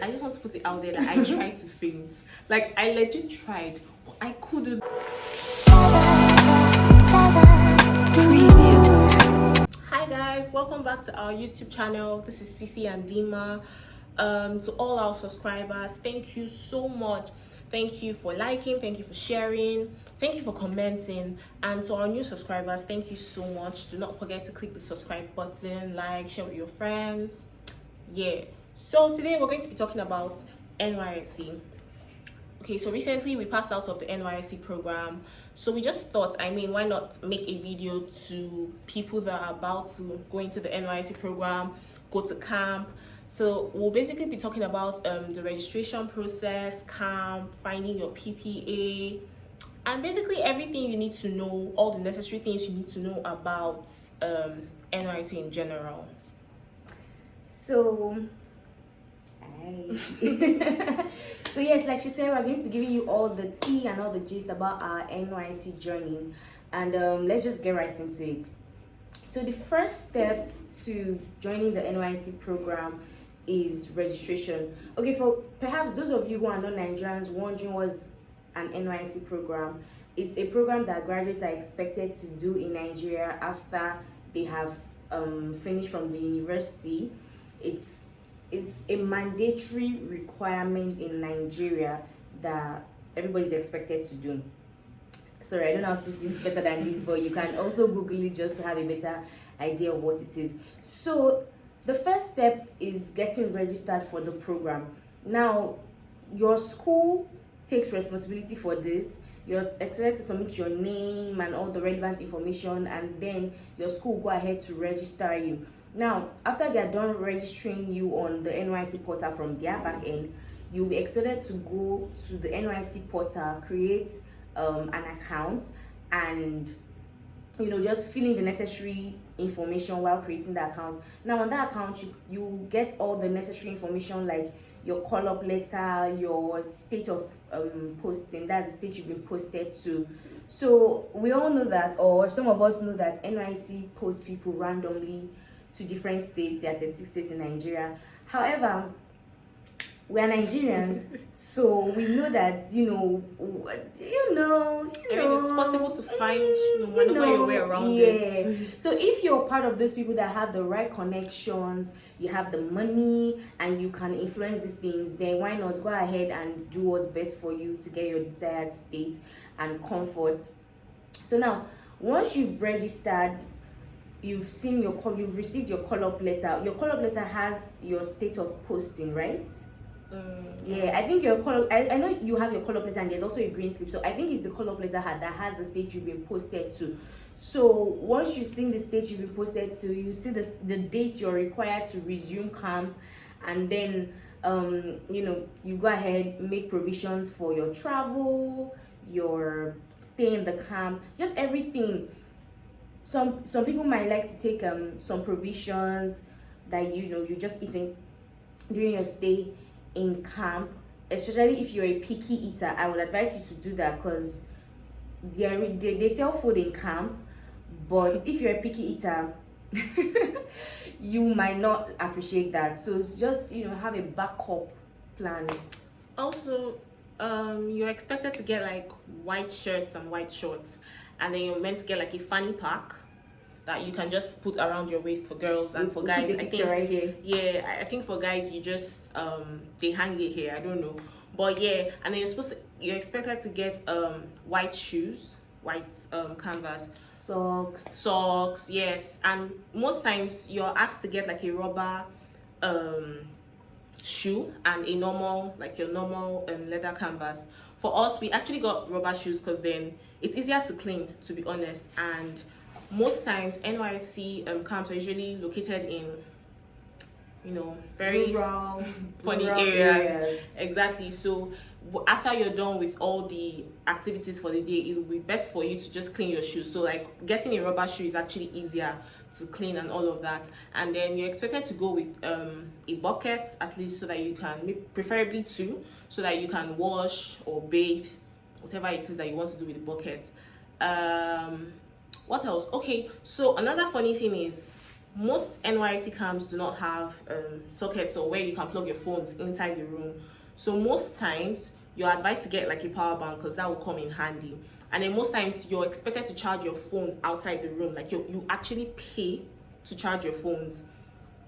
I just want to put it out there that I tried to faint. Like, I legit tried, but I couldn't. Hi guys, welcome back to our YouTube channel. This is Sisi and Dima. To all our subscribers, thank you so much. Thank you for liking, thank you for sharing, thank you for commenting, and to our new subscribers, thank you so much. Do not forget to click the subscribe button, like, share with your friends. Yeah, so today we're going to be talking about NYSC. Okay, so recently we passed out of the NYSC program, so we just thought, why not make a video to people that are about to go into the NYSC program, go to camp. So we'll basically be talking about the registration process, camp, finding your PPA, and basically everything you need to know, all the necessary things you need to know about NYSC in general. So so yes, like she said, we're going to be giving you all the tea and all the gist about our NYSC journey, and let's just get right into it. So the first step to joining the NYSC program is registration. Okay, for perhaps those of you who are not Nigerians wondering what's an NYSC program, it's a program that graduates are expected to do in Nigeria after they have finished from the university. It's a mandatory requirement in Nigeria that everybody's expected to do. Sorry, I don't know how to put it better than this, but you can also Google it just to have a better idea of what it is. So the first step is getting registered for the program. Now, your school takes responsibility for this. You're expected to submit your name and all the relevant information, and then your school will go ahead to register you. Now, after they are done registering you on the NYSC portal from their back end, you'll be expected to go to the NYSC portal, create an account, and just fill in the necessary information while creating the account. Now on that account, you get all the necessary information like your call-up letter, your state of posting, that's the state you've been posted to. So we all know that, or some of us know that NYSC posts people randomly to different states. There are 36 states in Nigeria. However, we are Nigerians, so we know that it's possible to find your way around it. So if you're part of those people that have the right connections, you have the money, and you can influence these things, then why not go ahead and do what's best for you to get your desired state and comfort. So now, once you've registered, you've received your call-up letter. Your call-up letter has your state of posting, right? Yeah, I think your call-up, I know you have your call-up letter, and there's also a green slip. So I think it's the call-up letter that has the state you've been posted to. So once you've seen the state you've been posted to, you see the date you're required to resume camp, and then you go ahead, make provisions for your travel, your stay in the camp, just everything. Some people might like to take some provisions that you just eating during your stay in camp, especially if you're a picky eater. I would advise you to do that, because they sell food in camp, but if you're a picky eater you might not appreciate that. So it's just have a backup plan. Also, you're expected to get like white shirts and white shorts, and then you're meant to get like a fanny pack that you can just put around your waist for girls, and for guys, I think right here. Yeah, I think for guys you just they hang it here. I don't know, but yeah, and then you're expected to get white shoes, white canvas, socks, yes, and most times you're asked to get like a rubber shoe and your normal leather canvas. For us, we actually got rubber shoes because then it's easier to clean, to be honest. And most times NYSC camps are usually located in very rural, funny areas. Exactly. So after you're done with all the activities for the day, it will be best for you to just clean your shoes. So like getting a rubber shoe is actually easier to clean and all of that. And then you're expected to go with a bucket, at least, so that you can, preferably two, so that you can wash or bathe, whatever it is that you want to do with the bucket. What else? Okay, so another funny thing is most NYSC camps do not have sockets or where you can plug your phones inside the room. So most times you're advised to get like a power bank because that will come in handy. And then most times you're expected to charge your phone outside the room. Like you actually pay to charge your phones.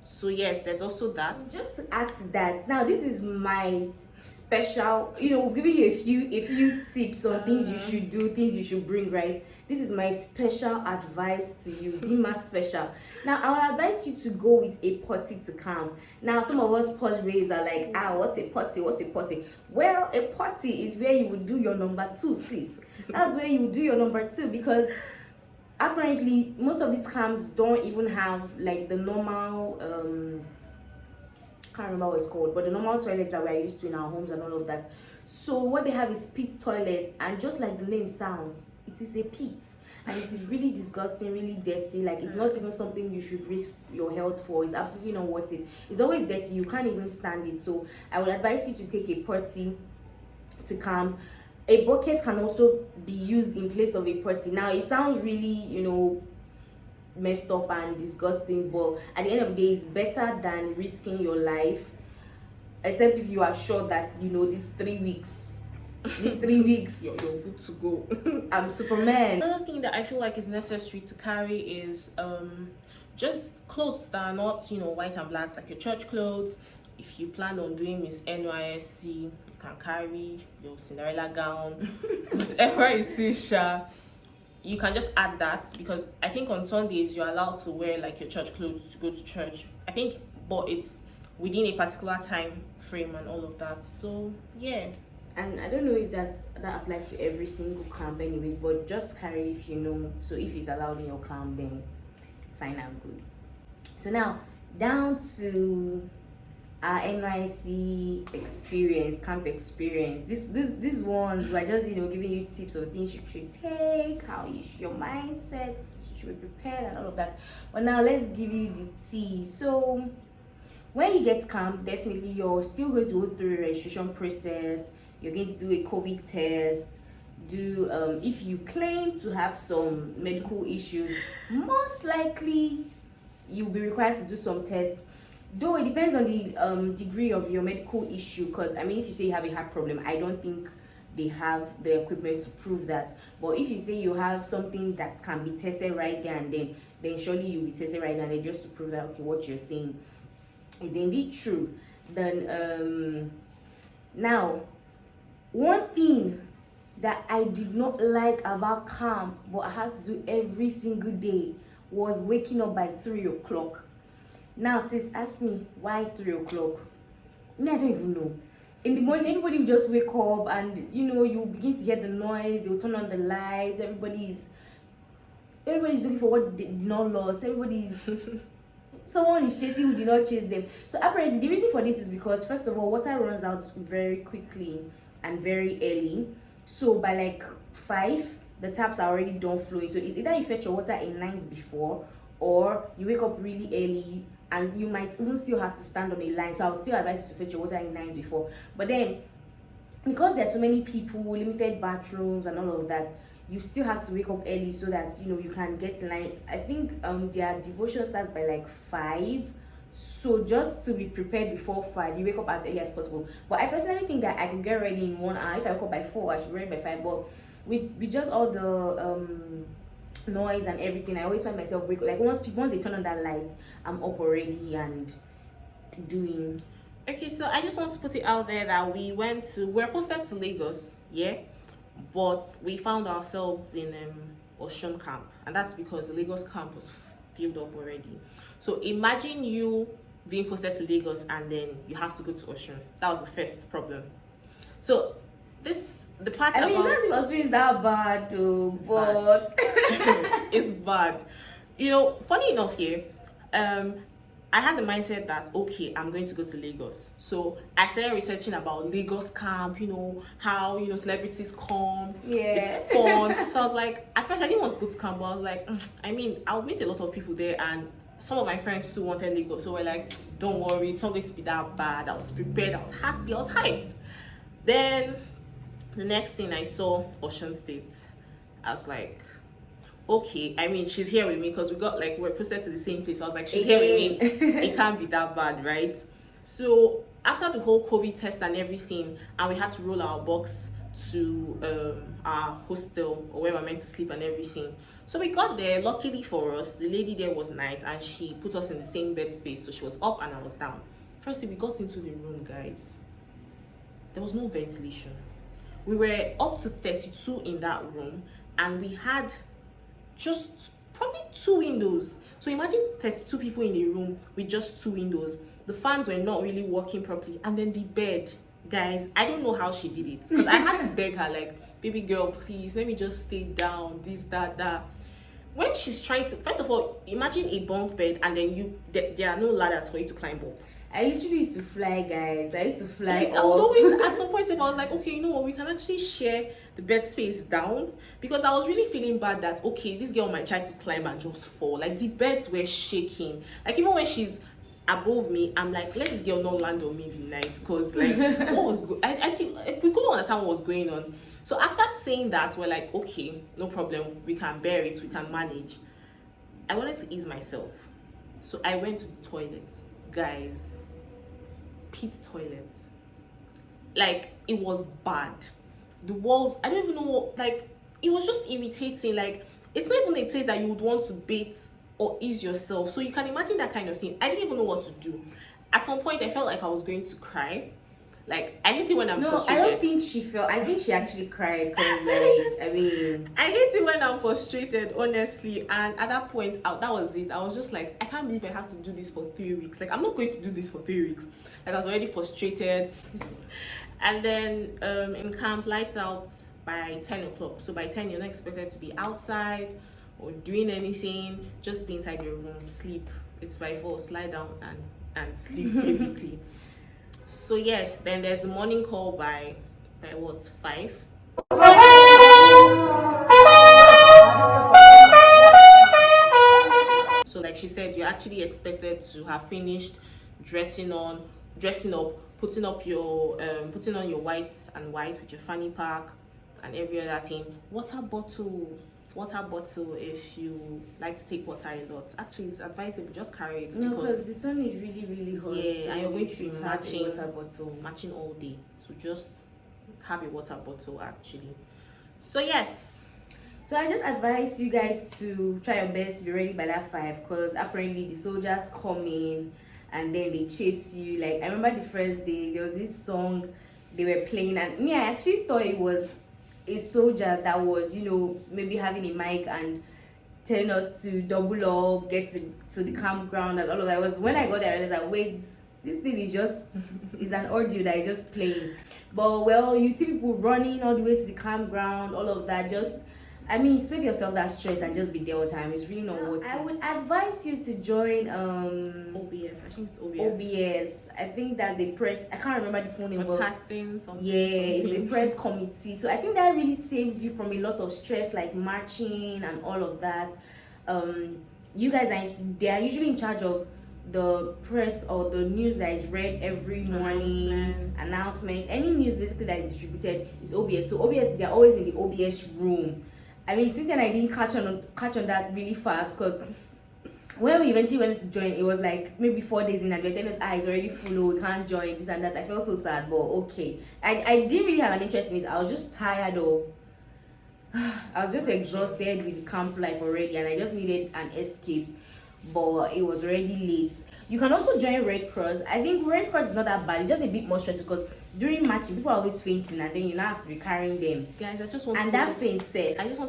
So yes, there's also that. Just to add to that, now this is my special, we've given you a few tips on things you should do, things you should bring, right? This is my special advice to you, Dima special. Now I would advise you to go with a potty to camp. Now some of us posh babes are like, what's a potty? Well, a potty is where you would do your number 2, sis. That's where you would do your number 2, because apparently most of these camps don't even have like the normal can't remember what it's called, but the normal toilets that we're used to in our homes and all of that. So what they have is pit toilet, and just like the name sounds, it is a pit, and it is really disgusting, really dirty. Like, it's not even something you should risk your health for. It's absolutely not worth it. It's always dirty, you can't even stand it. So I would advise you to take a potty to camp. A bucket can also be used in place of a potty. Now it sounds really messed up and disgusting, but at the end of the day, it's better than risking your life, except if you are sure that these 3 weeks you're good to go. I'm Superman. Another thing that I feel like is necessary to carry is just clothes that are not white and black, like your church clothes. If you plan on doing Miss NYSC, you can carry your Cinderella gown, whatever it is, you can just add that, because I think on Sundays you're allowed to wear like your church clothes to go to church. I think, but it's within a particular time frame and all of that. So yeah. And I don't know if that applies to every single camp anyways, but just carry if so if it's allowed in your camp, then fine and good. So now down to our NYSC experience, camp experience. These ones we're just giving you tips of things you should take, how your mindsets, you should be prepared and all of that. But now let's give you the tea. So when you get camp, definitely you're still going to go through a registration process. You're going to do a COVID test. If you claim to have some medical issues, most likely you'll be required to do some tests. Though it depends on the degree of your medical issue, because if you say you have a heart problem, I don't think they have the equipment to prove that. But if you say you have something that can be tested right there and then surely you'll be tested right there and then, just to prove that what you're saying is indeed true. Then now, one thing that I did not like about camp, but I had to do every single day, was waking up by 3 o'clock. Now, sis, ask me why 3 o'clock. I don't even know. In the morning, everybody will just wake up and you begin to hear the noise. They'll turn on the lights. Everybody's looking for what they did not lost. Someone is chasing who did not chase them. So apparently, the reason for this is because, first of all, water runs out very quickly and very early. So by like 5, the taps are already done flowing. So it's either you fetch your water a night before, or you wake up really early and you might even still have to stand on a line. So I would still advise you to fetch your water in nights before. But then, because there's so many people, limited bathrooms and all of that, you still have to wake up early so that you can get in line. I think their devotion starts by like 5. So just to be prepared before 5, you wake up as early as possible. But I personally think that I could get ready in 1 hour. If I wake up by 4, I should be ready by 5. But with just all the noise and everything, I always find myself wake up. Like once they turn on that light, I'm up already and doing. Okay, so I just want to put it out there that we're posted to Lagos, yeah, but we found ourselves in Osun Camp, and that's because the Lagos camp was filled up already. So imagine you being posted to Lagos and then you have to go to Osun. That was the first problem. So the part it's not if Osun is that bad though, but it's bad. Funny enough here, I had the mindset that, okay, I'm going to go to Lagos. So I started researching about Lagos camp, how, celebrities come. Yeah. It's fun. So I was like, at first I didn't want to go to camp, but I was like, I'll meet a lot of people there, and some of my friends too wanted Lagos. So we're like, don't worry, it's not going to be that bad. I was prepared, I was happy, I was hyped. Then the next thing I saw, Osun State. I was like, okay, I mean, she's here with me because we're posted to the same place. I was like, she's here with me. It can't be that bad, right? So after the whole COVID test and everything, and we had to roll our box to our hostel or where we're meant to sleep and everything. So we got there. Luckily for us, the lady there was nice and she put us in the same bed space. So she was up and I was down. Firstly, we got into the room, guys. There was no ventilation. We were up to 32 in that room and we had just probably 2 windows. So imagine 32 people in a room with just 2 windows. The fans were not really working properly. And then the bed, guys, I don't know how she did it. Because I had to beg her, like, baby girl, please, let me just stay down, this, that. When she's trying to, first of all, imagine a bunk bed and then there are no ladders for you to climb up. I literally used to fly, guys. I used to fly. Like, I would always, at some point, if I was like, okay, you know what, we can actually share the bed space down, because I was really feeling bad that, okay, this girl might try to climb and just fall. Like, the beds were shaking. Like, even when she's above me, I'm like, let this girl not land on me the night, because like, what was I think we couldn't understand what was going on. So after saying that, we're like, okay, no problem, we can bear it, we can manage. I wanted to ease myself, so I went to the toilet, guys. Pit toilet. Like, it was bad. The walls, I don't even know, like, it was just irritating. Like, it's not even a place that you would want to bathe or ease yourself. So you can imagine that kind of thing. I didn't even know what to do. At some point, I felt like I was going to cry. Like, I hate it when I'm frustrated. I don't think she felt. I think she actually cried because, like, I mean, I hate it when I'm frustrated, honestly. And at that point, that was it. I was just like, I can't believe I have to do this for 3 weeks. Like, I'm not going to do this for 3 weeks. Like, I was already frustrated. And then in camp, lights out by 10 o'clock. So by 10, you're not expected to be outside or doing anything. Just be inside your room, sleep. It's by force, lie down and sleep, basically. So yes, then there's the morning call by what, 5? So like she said, you're actually expected to have finished dressing up, putting on your white and white with your fanny pack and every other thing. Water bottle if you like to take water a lot. Actually, it's advisable, just carry it. No, because the sun is really, really hot. Yeah, so and you're going to be matching all day. So just have a water bottle, actually. So yes. So I just advise you guys to try your best to be ready by that 5, because apparently the soldiers come in and then they chase you. Like, I remember the first day, there was this song they were playing, and me, I actually thought it was a soldier that was, you know, maybe having a mic and telling us to double up, get to the campground and all of that. It was when I got there, I was like, wait, this thing is just is an audio that is just playing. But well, you see people running all the way to the campground, all of that. Just, I mean, save yourself that stress and just be there all the time. It's really not worth it. I would advise you to join OBS. I think it's OBS. OBS. I think that's a press. I can't remember the full name. Podcasting something. Yeah, it's a press committee. So I think that really saves you from a lot of stress, like marching and all of that. You guys they are usually in charge of the press or the news that is read every morning, announcements. Any news basically that is distributed is OBS. So OBS, they're always in the OBS room. I mean, Cynthia and I didn't catch on that really fast, because when we eventually went to join, it was like maybe 4 days in, and they were telling us, it's already full, we can't join, this and that. I felt so sad, but okay. I didn't really have an interest in it. I was just tired of, I was just exhausted with the camp life already, and I just needed an escape. But it was already late. You can also join Red Cross. I think Red Cross is not that bad. It's just a bit more stressful, because during matching, people are always fainting, and then you now have to be carrying them. Guys, I just want to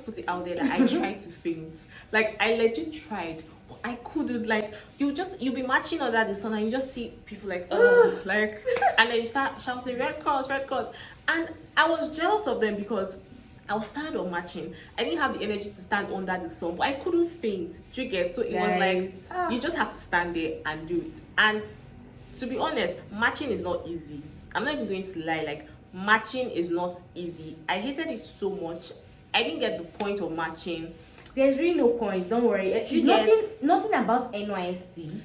put it out there that I tried to faint. Like, I legit tried, but I couldn't. Like, you'll be marching under the sun, and you just see people like, oh, like, and then you start shouting Red Cross, Red Cross, and I was jealous of them because I was tired of marching. I didn't have the energy to stand under the sun, but I couldn't faint. Do you get? So it was like, you just have to stand there and do it. And to be honest, marching is not easy. I'm not even going to lie. Like, marching is not easy. I hated it so much. I didn't get the point of marching. There's really no point. Don't worry. Nothing about NYSC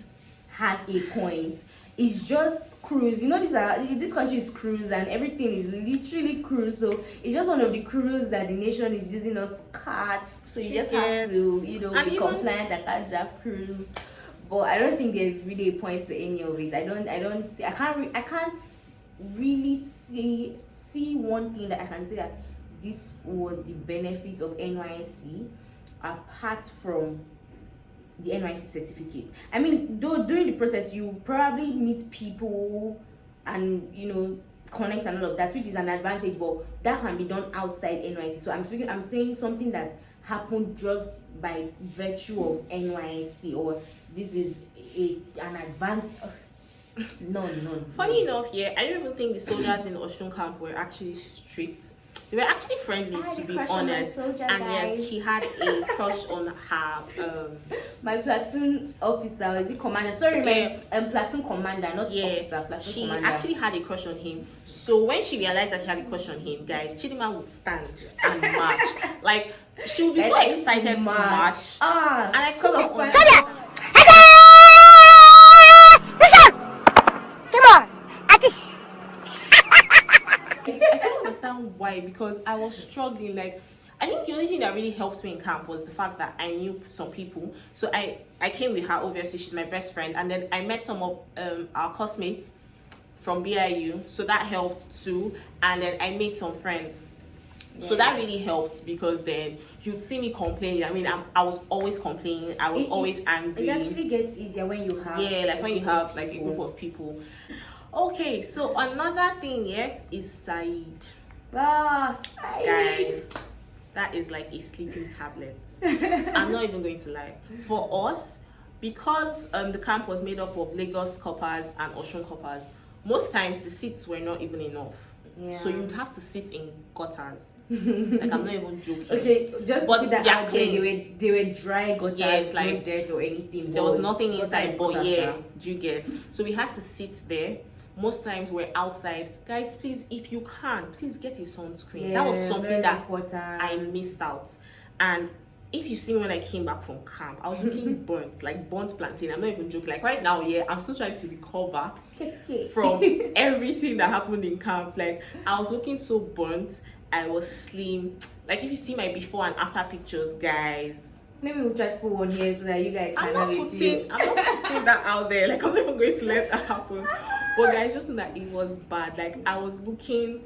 has a point. it's just cruise. You know, this country is cruise and everything is literally cruise. So it's just one of the cruise that the nation is using us to catch. So you just have to, be compliant and catch that cruise. But I don't think there's really a point to any of it. I can't really see one thing that I can say that this was the benefit of NYSC apart from the NYSC certificate. I mean, though during the process you probably meet people and connect and all of that, which is an advantage, but that can be done outside NYSC. So I'm saying something that happened just by virtue of NYSC, or this is an advantage. No. Funny enough, yeah, I don't even think the soldiers in Osun Camp were actually strict. They were actually friendly, to be honest. Soldier, and guys. yes, she had a crush on her. My platoon officer, is it commander? Sorry, my platoon commander, not officer. Platoon she commander. actually had a crush on him. So when she realized that she had a crush on him, guys, Chidima would stand and march. Like, she would be so excited to march. And I couldn't find. I can't understand why, because I was struggling. Like, I think the only thing that really helped me in camp was the fact that I knew some people. So I came with her, obviously, she's my best friend. And then I met some of our classmates from BIU. So that helped too. And then I made some friends. Yeah. So that really helped, because then you'd see me complaining. I mean, I was always complaining. I was always angry. It actually gets easier when you have when you have like a group of people. Okay, so another thing is Said. Said. Guys, that is like a sleeping tablet. I'm not even going to lie. For us, because the camp was made up of Lagos coppers and Osun coppers, most times the seats were not even enough. Yeah. So you'd have to sit in gutters. Like, I'm not even joking. Okay, just put that out there. They were dry gutters, yes, like, no dirt or anything. There was nothing inside, but yeah, do you get? So we had to sit there. Most times we're outside. Guys, please, if you can, please get a sunscreen. Yeah, that was something that important. I missed out. And if you see me when I came back from camp, I was looking burnt, like burnt plantain. I'm not even joking. Like right now, I'm still trying to recover from everything that happened in camp. Like, I was looking so burnt. I was slim. Like, if you see my before and after pictures, guys. Maybe we'll try to put one here so that you guys can have a feel. I'm not putting that out there. Like, I'm not even going to let that happen. But guys, just know that it was bad. Like, I was looking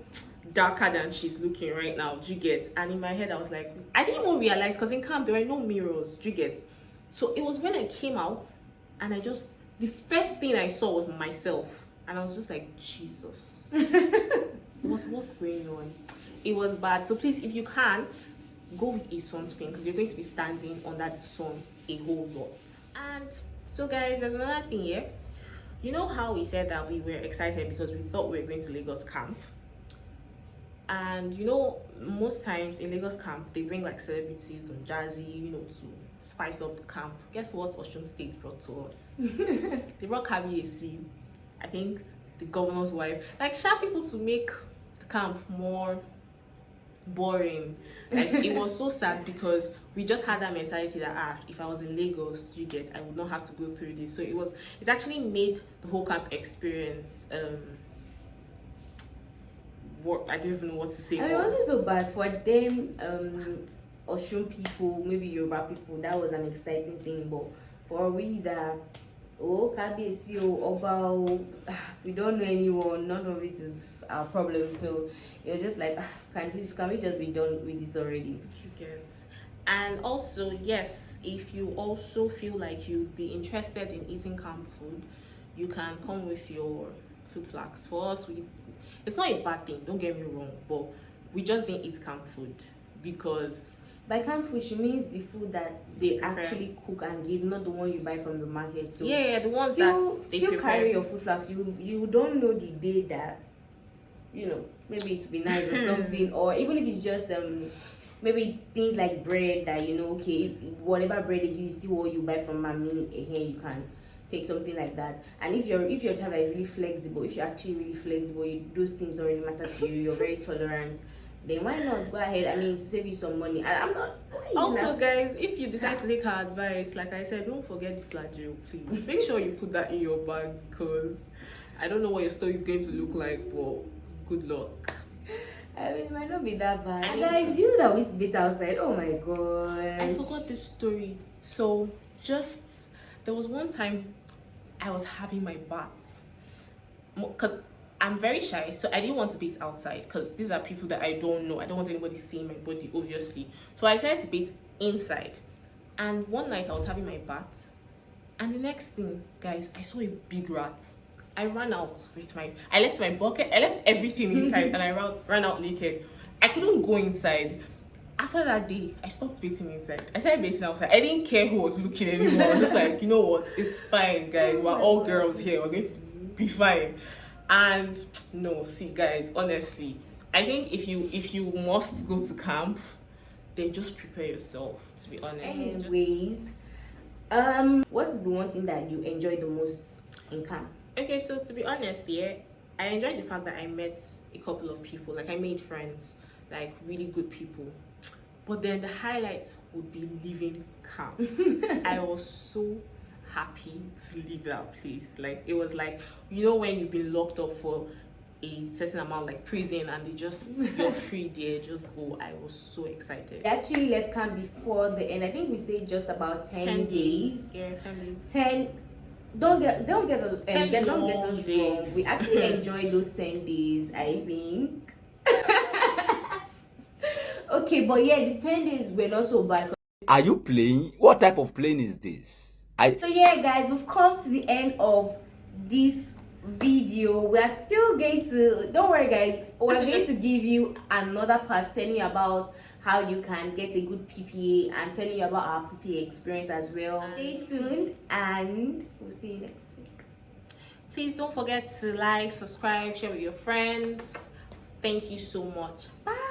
darker than she's looking right now. Do you get? And in my head, I was like, I didn't even realize, because in camp there were no mirrors. Do you get? So it was when I came out, and the first thing I saw was myself, and I was just like, Jesus, what's going on? It was bad. So please, if you can, go with a sunscreen, because you're going to be standing under the sun a whole lot. And so guys, there's another thing here. You know how we said that we were excited because we thought we were going to Lagos camp? And most times in Lagos camp, they bring like celebrities, Don Jazzy, to spice up the camp. Guess what Osun State brought to us? They brought KBAC, I think the governor's wife. Like, sharp people to make the camp more boring. Like, it was so sad, because we just had that mentality that if I was in Lagos, I would not have to go through this. So it actually made the whole camp experience I don't even know what to say. I mean, it wasn't so bad for them. Osun people, maybe Yoruba people, that was an exciting thing. But for we that KBC Oba, we don't know anyone. None of it is our problem. So you're just like, can we just be done with this already? You get. And also, yes, if you also feel like you'd be interested in eating camp food, you can come with your food flags. For us, it's not a bad thing, don't get me wrong, but we just didn't eat camp food, because by camp food, she means the food that they actually cook and give, not the one you buy from the market. So the ones they still carry your food flags. You don't know the day that maybe it will be nice or something, or even if it's just maybe things like bread that whatever bread they give you, still what you buy from mommy. Here you can take something like that. And if your type is really flexible, if you're actually really flexible, those things don't really matter to you, you're very tolerant, then why not go ahead? I mean, to save you some money. And I'm not. Also, guys, if you decide to take her advice, like I said, don't forget the flagyl, please. Make sure you put that in your bag, because I don't know what your story is going to look like, but good luck. I mean, it might not be that bad. And guys, you that we spit outside. Oh my god. I forgot this story. So, there was one time I was having my bath. Because I'm very shy, so I didn't want to bathe outside, because these are people that I don't know. I don't want anybody seeing my body, obviously. So I decided to bathe inside. And one night I was having my bath, and the next thing, guys, I saw a big rat. I ran out I left my bucket, I left everything inside, and I ran out naked. I couldn't go inside. After that day, I stopped bathing inside. I started bathing outside. I didn't care who was looking anymore. I was just like, you know what? It's fine, guys. We're all girls here. We're going to be fine. And no, see, guys, honestly, I think if you must go to camp, then just prepare yourself, to be honest. Anyways, what's the one thing that you enjoy the most in camp? Okay, so to be honest, yeah, I enjoyed the fact that I met a couple of people. Like, I made friends, like really good people. But then the highlight would be leaving camp. I was so happy to leave that place. Like, it was like, you know, when you've been locked up for a certain amount, like prison, and you're free there, just go. I was so excited. We actually left camp before the end. I think we stayed just about 10 days. Yeah, 10 days. Don't get us days. wrong. We actually enjoyed those 10 days, I think. Okay, but yeah, the 10 days were not so bad. Are you playing? What type of plane is this? So yeah, guys, we've come to the end of this video. We are still going to, don't worry guys, we're going to give you another part telling you about how you can get a good PPA and telling you about our PPA experience as well. Stay tuned, and we'll see you next week. Please don't forget to like, subscribe, share with your friends. Thank you so much. Bye.